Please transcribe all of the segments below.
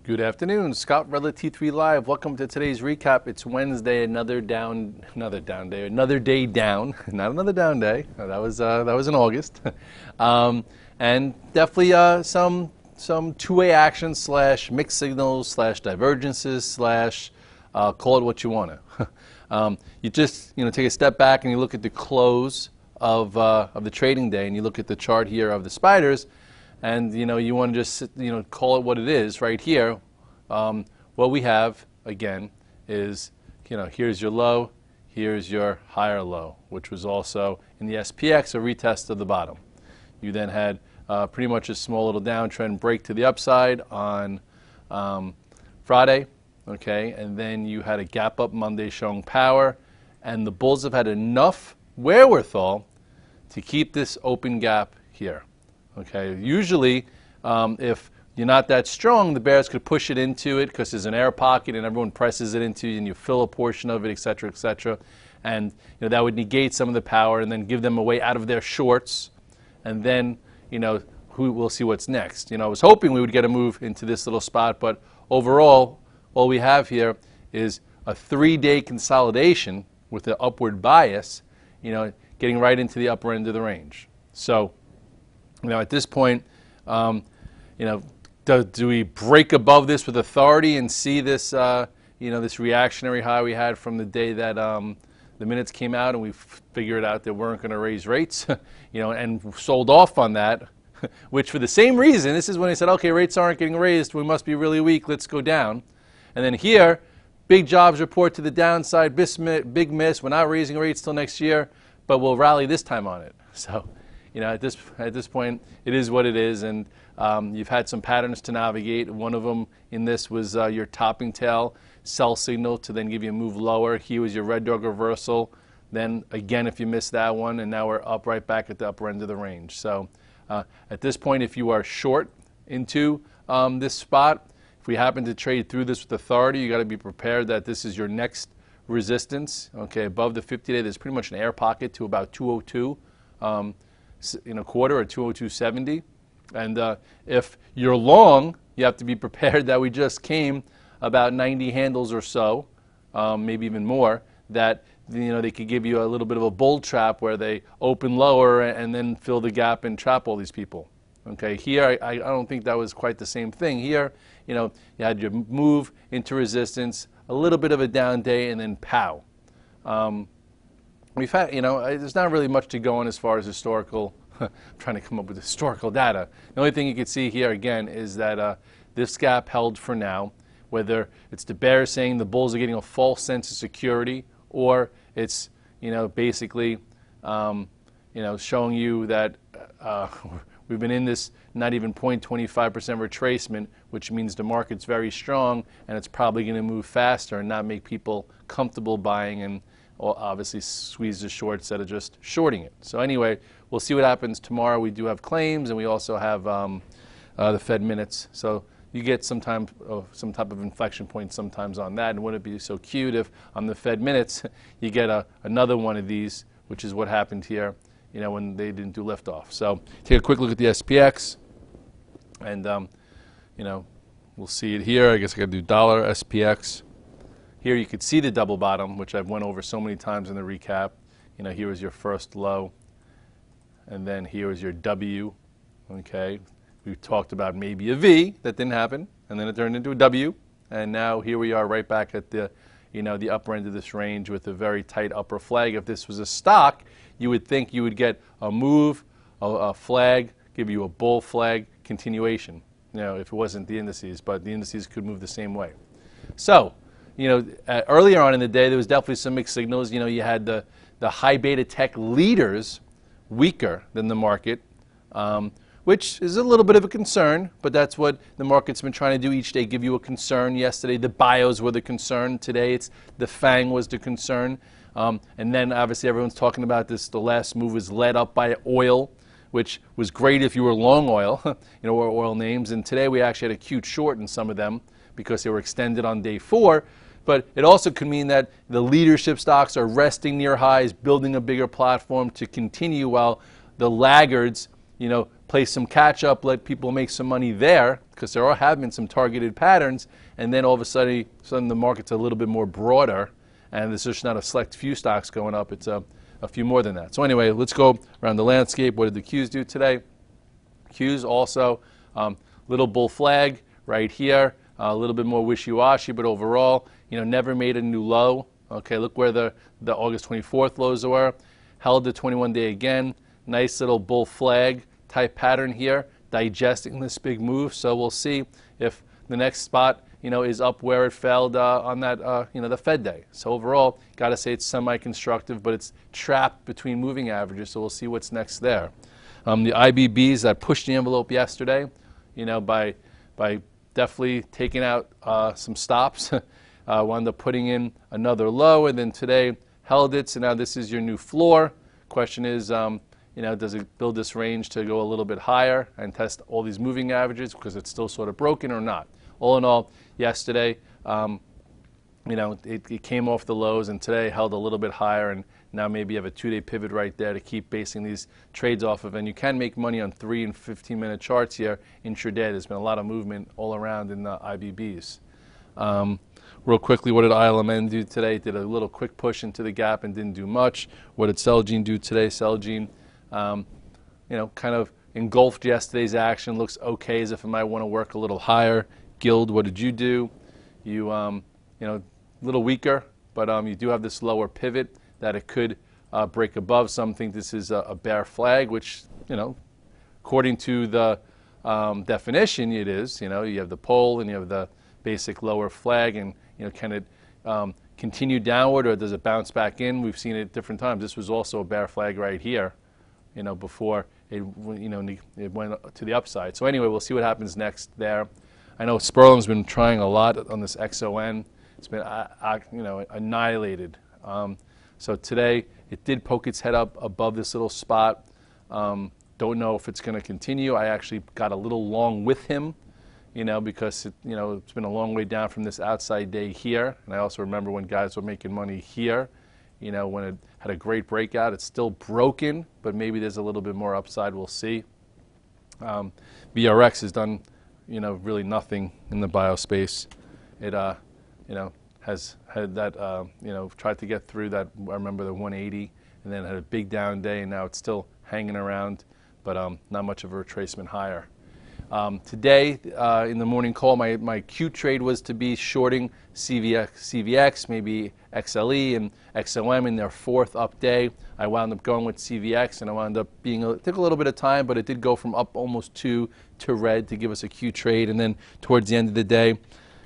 Good afternoon, Scott Redler, T3 Live. Welcome to today's recap. It's Wednesday, another day down, not another down day. That was in August, and definitely some two-way action / mixed signals / divergences / call it what you want to. You just take a step back and you look at the close of the trading day, and you look at the chart here of the spiders. And you want to just call it what it is right here. What we have again is here's your low, here's your higher low, which was also in the SPX a retest of the bottom. You then had pretty much a small little downtrend break to the upside on Friday, okay, and then you had a gap up Monday showing power, and the bulls have had enough wherewithal to keep this open gap here. Okay, usually if you're not that strong, the bears could push it into it because there's an air pocket and everyone presses it into you and you fill a portion of it, etc., etc. And that would negate some of the power and then give them a way out of their shorts. And then we'll see what's next. I was hoping we would get a move into this little spot, but overall, all we have here is a 3-day consolidation with an upward bias, getting right into the upper end of the range. So at this point, do we break above this with authority and see this, this reactionary high we had from the day that the minutes came out and we figured out they weren't going to raise rates, and sold off on that, which for the same reason, this is when they said, okay, rates aren't getting raised, we must be really weak, let's go down. And then here, big jobs report to the downside, big miss, we're not raising rates till next year, but we'll rally this time on it. So. At this point, it is what it is, and you've had some patterns to navigate. One of them in this was your topping tail sell signal to then give you a move lower. Here was your red dog reversal. Then again, if you missed that one, and now we're up right back at the upper end of the range. So at this point, if you are short into this spot, if we happen to trade through this with authority, you got to be prepared that this is your next resistance. Okay, above the 50-day, there's pretty much an air pocket to about 202. In a quarter or 202.70, and if you're long, you have to be prepared that we just came about 90 handles or so, maybe even more, that they could give you a little bit of a bull trap where they open lower and then fill the gap and trap all these people. Okay, here I don't think that was quite the same thing. Here, you had your move into resistance, a little bit of a down day, and then pow. We've had, there's not really much to go on as far as historical, I'm trying to come up with historical data. The only thing you can see here, again, is that this gap held for now, whether it's the bears saying the bulls are getting a false sense of security, or it's, basically, showing you that we've been in this not even 0.25% retracement, which means the market's very strong, and it's probably going to move faster and not make people comfortable buying and obviously squeeze the shorts instead of just shorting it. So anyway, we'll see what happens tomorrow. We do have claims, and we also have the Fed minutes. So you get some type of inflection point sometimes on that. And wouldn't it be so cute if on the Fed minutes you get another one of these, which is what happened here, when they didn't do liftoff. So take a quick look at the SPX, and we'll see it here. I guess I got to do dollar SPX. Here you could see the double bottom, which I've went over so many times in the recap. Here was your first low, and then here was your W. Okay, we talked about maybe a V. That didn't happen, and then it turned into a W, and now here we are right back at the, the upper end of this range with a very tight upper flag. If this was a stock, you would think you would get a move, a flag, give you a bull flag continuation. If it wasn't the indices, but the indices could move the same way. So. Earlier on in the day, there was definitely some mixed signals. You had the high beta tech leaders weaker than the market, which is a little bit of a concern, but that's what the market's been trying to do each day, give you a concern. Yesterday, the bios were the concern. Today, it's the FANG was the concern. And then, obviously, everyone's talking about this. The last move was led up by oil, which was great if you were long oil, or oil names. And today, we actually had a cute short in some of them because they were extended on day 4. But it also could mean that the leadership stocks are resting near highs, building a bigger platform to continue while the laggards, play some catch up, let people make some money there, because there have been some targeted patterns, and then all of a sudden the market's a little bit more broader, and there's just not a select few stocks going up, it's a few more than that. So anyway, let's go around the landscape. What did the Qs do today? Qs also, little bull flag right here, a little bit more wishy-washy, but overall, never made a new low. Okay, look where the August 24th lows were. Held the 21-day again. Nice little bull flag type pattern here, digesting this big move. So we'll see if the next spot, is up where it fell on that, the Fed day. So overall, got to say it's semi-constructive, but it's trapped between moving averages. So we'll see what's next there. The IBBs that pushed the envelope yesterday, by definitely taking out some stops, wound up putting in another low, and then today held it. So now this is your new floor. Question is, does it build this range to go a little bit higher and test all these moving averages because it's still sort of broken or not? All in all, yesterday, it came off the lows, and today held a little bit higher, and now maybe you have a 2-day pivot right there to keep basing these trades off of. And you can make money on 3 and 15-minute charts here intraday. There's been a lot of movement all around in the IBBs. Real quickly, what did ILMN do today? Did a little quick push into the gap and didn't do much. What did CELG do today? CELG, kind of engulfed yesterday's action. Looks okay, as if it might want to work a little higher. GILD, what did you do? You, a little weaker, but you do have this lower pivot that it could break above. Some think this is a bear flag, which, according to the definition, it is. You have the pole and you have the basic lower flag, and can it continue downward, or does it bounce back in? We've seen it at different times. This was also a bear flag right here, before it went to the upside. So anyway, we'll see what happens next there. I know Sperling's been trying a lot on this XON. It's been annihilated. So today it did poke its head up above this little spot. Don't know if it's going to continue. I actually got a little long with him, because it's been a long way down from this outside day here. And I also remember when guys were making money here, when it had a great breakout. It's still broken, but maybe there's a little bit more upside. We'll see. VRX has done, really nothing in the biospace. It, has had that, tried to get through that, I remember the 180, and then had a big down day, and now it's still hanging around, but not much of a retracement higher. Today, in the morning call, my Q trade was to be shorting CVX, maybe XLE and XOM in their 4th up day. I wound up going with CVX, and I wound up took a little bit of time, but it did go from up almost 2 to red to give us a Q trade. And then towards the end of the day,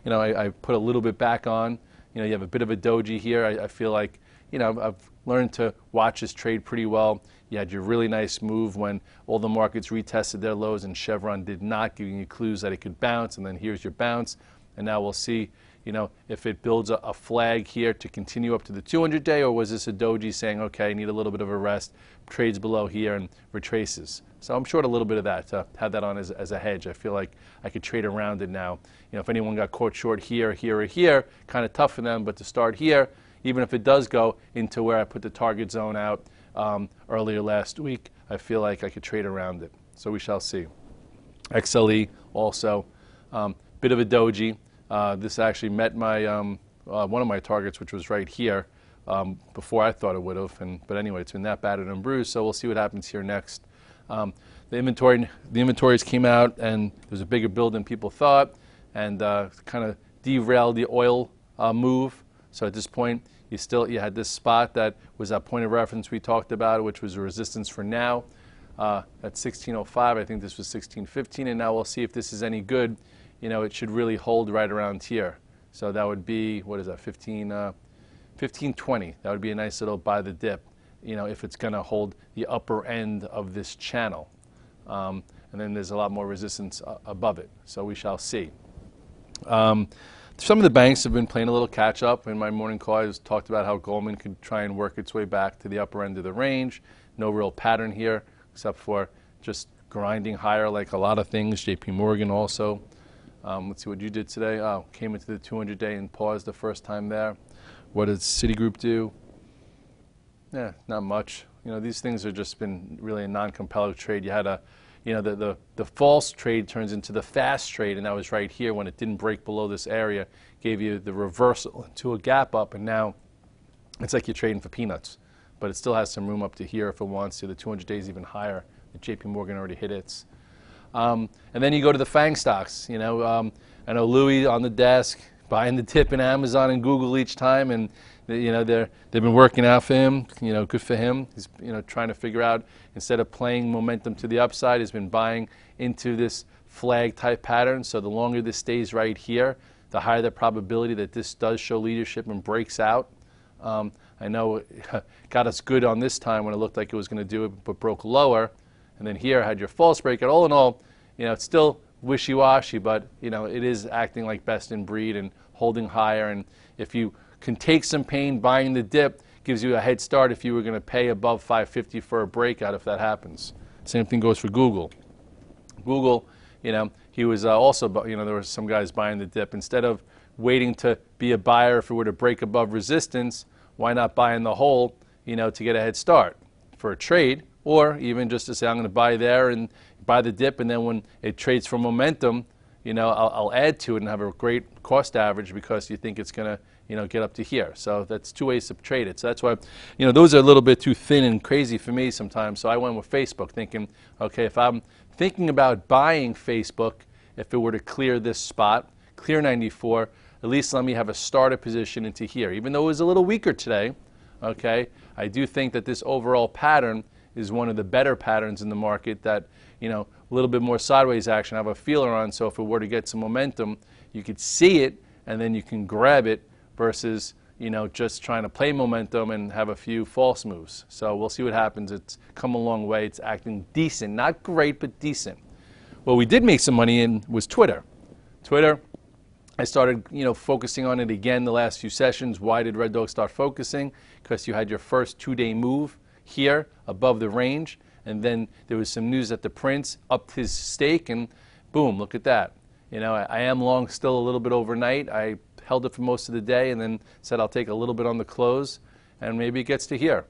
I put a little bit back on. You have a bit of a doji here. I feel like, I've learned to watch this trade pretty well. You had your really nice move when all the markets retested their lows and Chevron did not, giving you clues that it could bounce, and then here's your bounce. And now we'll see, if it builds a flag here to continue up to the 200-day, or was this a doji saying, okay, I need a little bit of a rest, trades below here and retraces. So I'm short a little bit of that to have that on as a hedge. I feel like I could trade around it now. If anyone got caught short here, here, or here, kind of tough for them, but to start here, even if it does go into where I put the target zone out earlier last week, I feel like I could trade around it. So we shall see. XLE also, bit of a doji. This actually met my one of my targets, which was right here, before I thought it would have. But anyway, it's been that battered and bruised. So we'll see what happens here next. The inventories came out, and there was a bigger build than people thought, and kind of derailed the oil move. So at this point, you had this spot that was that point of reference we talked about, which was a resistance for now at 1605. I think this was 1615, and now we'll see if this is any good. It should really hold right around here. So that would be, what is that, 1520. That would be a nice little buy the dip, if it's going to hold the upper end of this channel. And then there's a lot more resistance above it. So we shall see. Some of the banks have been playing a little catch up. In my morning call, I talked about how Goldman could try and work its way back to the upper end of the range. No real pattern here, except for just grinding higher like a lot of things. JP Morgan also. Let's see what you did today. Oh, came into the 200-day and paused the first time there. What did Citigroup do? Yeah, not much. These things have just been really a non-competitive trade. You had a, you know, the false trade turns into the fast trade, and that was right here when it didn't break below this area, gave you the reversal into a gap up, and now it's like you're trading for peanuts. But it still has some room up to here if it wants to. The 200 days even higher. The JP Morgan already hit its. And then you go to the FANG stocks. You know, I know Louis on the desk buying the tip in Amazon and Google each time, and you know they've been working out for him. You know, good for him. He's trying to figure out, instead of playing momentum to the upside, he's been buying into this flag type pattern. So the longer this stays right here, the higher the probability that this does show leadership and breaks out. I know it got us good on this time when it looked like it was going to do it, but broke lower. And then here had your false breakout. All in all, you know, it's still wishy-washy, but you know, it is acting like best in breed and holding higher. And if you can take some pain buying the dip, gives you a head start if you were going to pay above 550 for a breakout if that happens. Same thing goes for Google. Google, you know, he was also, you know, there were some guys buying the dip. Instead of waiting to be a buyer if it were to break above resistance, why not buy in the hole, you know, to get a head start for a trade, or even just to say I'm going to buy there and buy the dip, and then when it trades for momentum, you know, I'll add to it and have a great cost average because you think it's going to, you know, get up to here. So that's two ways to trade it. So that's why, you know, those are a little bit too thin and crazy for me sometimes. So I went with Facebook thinking, okay, if I'm thinking about buying Facebook, if it were to clear this spot, clear 94, at least let me have a starter position into here. Even though it was a little weaker today, okay, I do think that this overall pattern is one of the better patterns in the market that, you know, a little bit more sideways action, I have a feeler on, so if it were to get some momentum, you could see it and then you can grab it versus, you know, just trying to play momentum and have a few false moves. So we'll see what happens. It's come a long way. It's acting decent, not great, but decent. What we did make some money in was Twitter. Twitter, I started, you know, focusing on it again the last few sessions. Why did Red Dog start focusing? Because you had your first 2-day move here above the range, and then there was some news that the Prince upped his stake, and boom, look at that. You know, I am long still a little bit overnight. I held it for most of the day and then said I'll take a little bit on the close, and maybe it gets to here.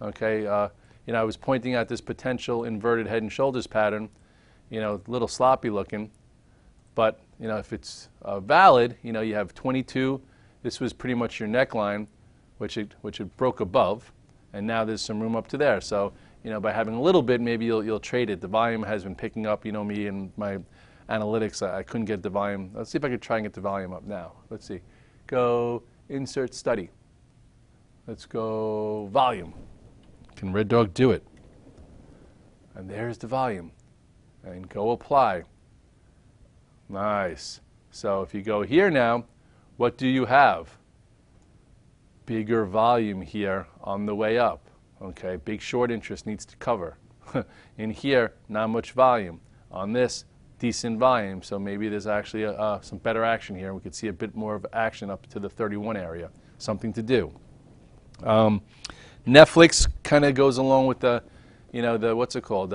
Okay, you know, I was pointing out this potential inverted head and shoulders pattern, you know, a little sloppy looking, but you know, if it's valid, you know, you have 22. This was pretty much your neckline, which it broke above, and now there's some room up to there. So, you know, by having a little bit, maybe you'll trade it. The volume has been picking up. You know me and my analytics, I couldn't get the volume. Let's see if I could try and get the volume up now. Let's see. Go insert study. Let's go volume. Can Red Dog do it? And there's the volume. And go apply. Nice. So if you go here now, what do you have? Bigger volume here on the way up. Okay, big short interest needs to cover. In here, not much volume. On this, decent volume. So maybe there's actually some better action here. We could see a bit more of action up to the 31 area. Something to do. Netflix kind of goes along with the, you know, the, what's it called?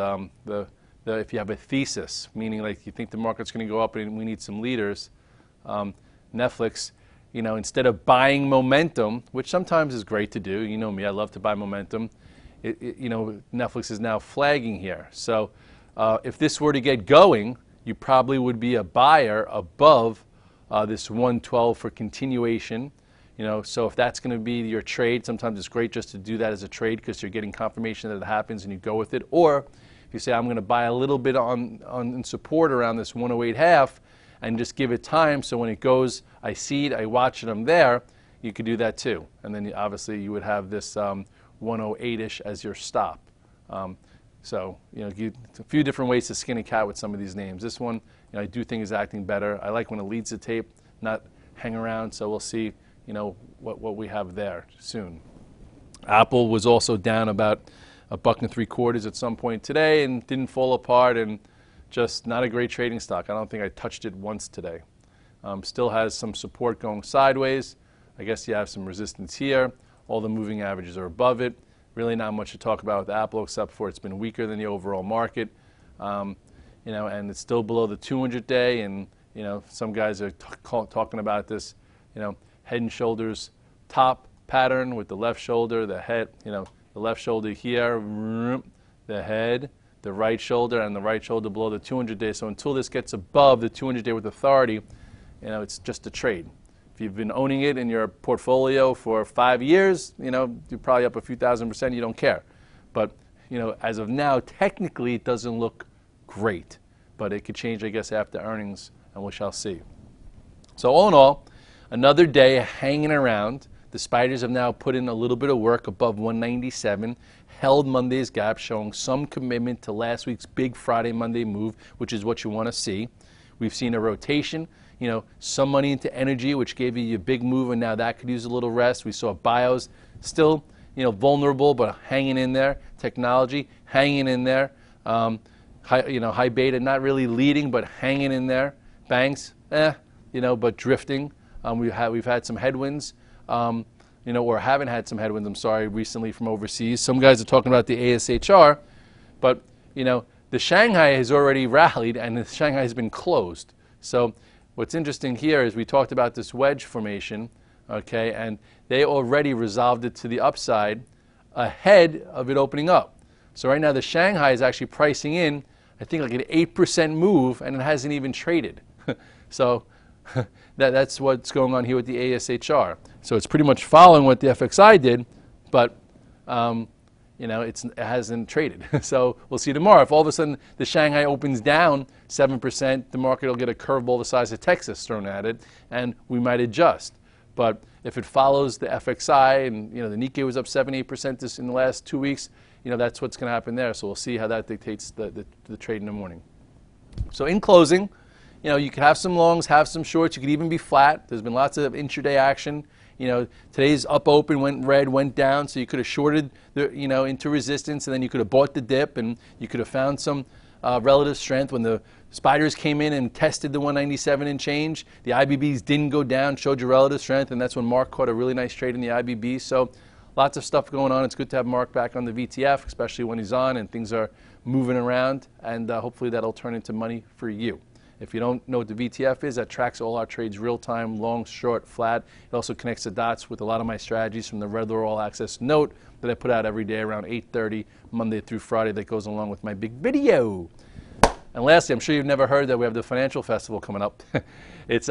If you have a thesis, meaning like you think the market's going to go up and we need some leaders, Netflix, you know, instead of buying momentum, which sometimes is great to do, you know me, I love to buy momentum, you know, Netflix is now flagging here. So if this were to get going, you probably would be a buyer above this 112 for continuation. You know, so if that's going to be your trade, sometimes it's great just to do that as a trade because you're getting confirmation that it happens and you go with it. Or if you say, I'm going to buy a little bit on support around this 108.5 and just give it time, so when it goes, I see it, I watch it, I'm there, you could do that too. And then obviously you would have this 108-ish as your stop. So, you know, a few different ways to skin a cat with some of these names. This one, you know, I do think is acting better. I like when it leads the tape, not hang around, so we'll see, you know, what we have there soon. Apple was also down about $1.75 at some point today and didn't fall apart, and just not a great trading stock. I don't think I touched it once today. Still has some support going sideways. I guess you have some resistance here. All the moving averages are above it. Really not much to talk about with Apple except for it's been weaker than the overall market. You know, and it's still below the 200-day, and you know, some guys are talking about this, you know, head and shoulders top pattern with the left shoulder, the head, you know, the left shoulder here, the head, the right shoulder and the right shoulder below the 200-day. So until this gets above the 200-day with authority, it's just a trade. If you've been owning it in your portfolio for 5 years, you're probably up a few thousand%. You don't care. But as of now, technically, it doesn't look great. But it could change, I guess, after earnings, and we shall see. So all in all, another day hanging around. The spiders have now put in a little bit of work above 197, held Monday's gap, showing some commitment to last week's big Friday, Monday move, which is what you want to see. We've seen a rotation, some money into energy, which gave you a big move, and now that could use a little rest. We saw bios still, vulnerable, but hanging in there. Technology, hanging in there. High beta, not really leading, but hanging in there. Banks, but drifting. We've had some headwinds. Or haven't had some headwinds, I'm sorry, recently from overseas. Some guys are talking about the ASHR, but, the Shanghai has already rallied and the Shanghai has been closed. So what's interesting here is we talked about this wedge formation, okay, and they already resolved it to the upside ahead of it opening up. So right now the Shanghai is actually pricing in, I think, like an 8% move, and it hasn't even traded. So that's what's going on here with the ASHR. So it's pretty much following what the FXI did, but it hasn't traded. So we'll see tomorrow. If all of a sudden the Shanghai opens down 7%, the market will get a curveball the size of Texas thrown at it, and we might adjust. But if it follows the FXI, and the Nikkei was up 7-8% in the last 2 weeks, that's what's going to happen there. So we'll see how that dictates the trade in the morning. So in closing, you could have some longs, have some shorts. You could even be flat. There's been lots of intraday action. Today's up open, went red, went down. So you could have shorted into resistance, and then you could have bought the dip, and you could have found some relative strength when the spiders came in and tested the 197 and change. The IBBs didn't go down, showed you relative strength, and that's when Mark caught a really nice trade in the IBB. So lots of stuff going on. It's good to have Mark back on the VTF, especially when he's on and things are moving around, and hopefully that'll turn into money for you. If you don't know what the VTF is, that tracks all our trades real-time, long, short, flat. It also connects the dots with a lot of my strategies from the Redler All Access note that I put out every day around 8:30, Monday through Friday, that goes along with my big video. And lastly, I'm sure you've never heard that we have the Financial Festival coming up. It's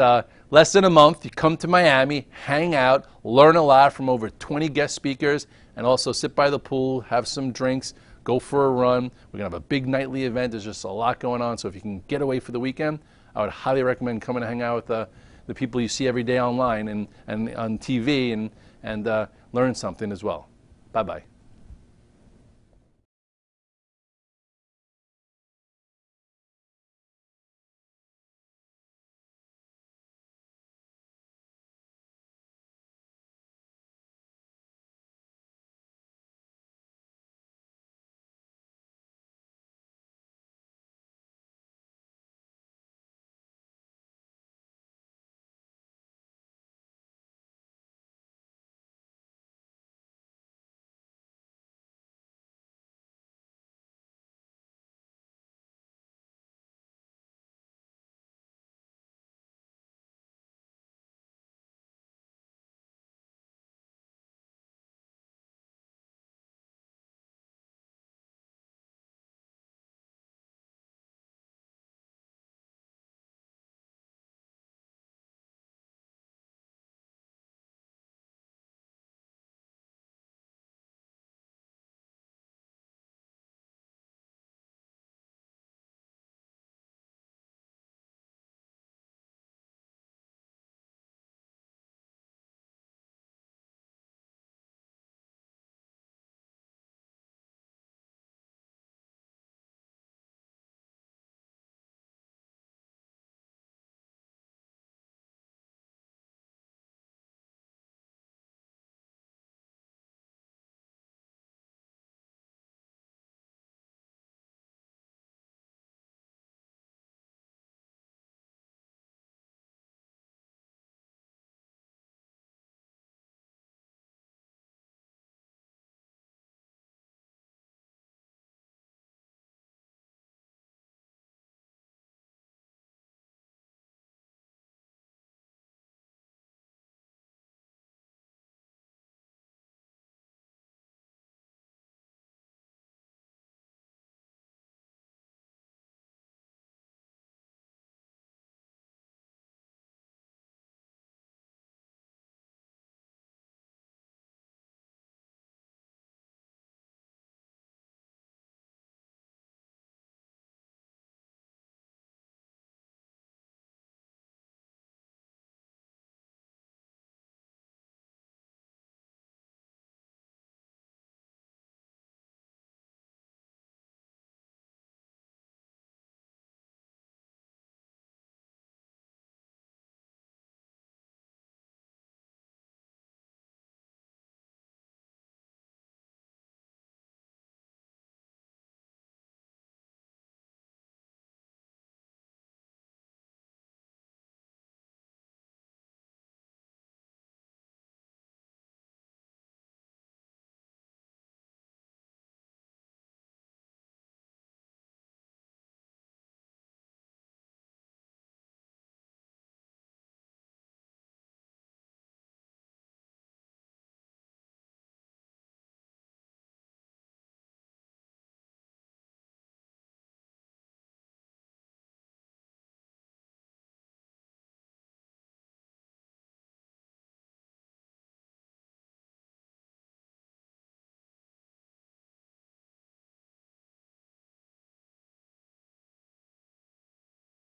less than a month. You come to Miami, hang out, learn a lot from over 20 guest speakers, and also sit by the pool, have some drinks, go for a run. We're going to have a big nightly event. There's just a lot going on. So if you can get away for the weekend, I would highly recommend coming to hang out with the people you see every day online and on TV and learn something as well. Bye-bye.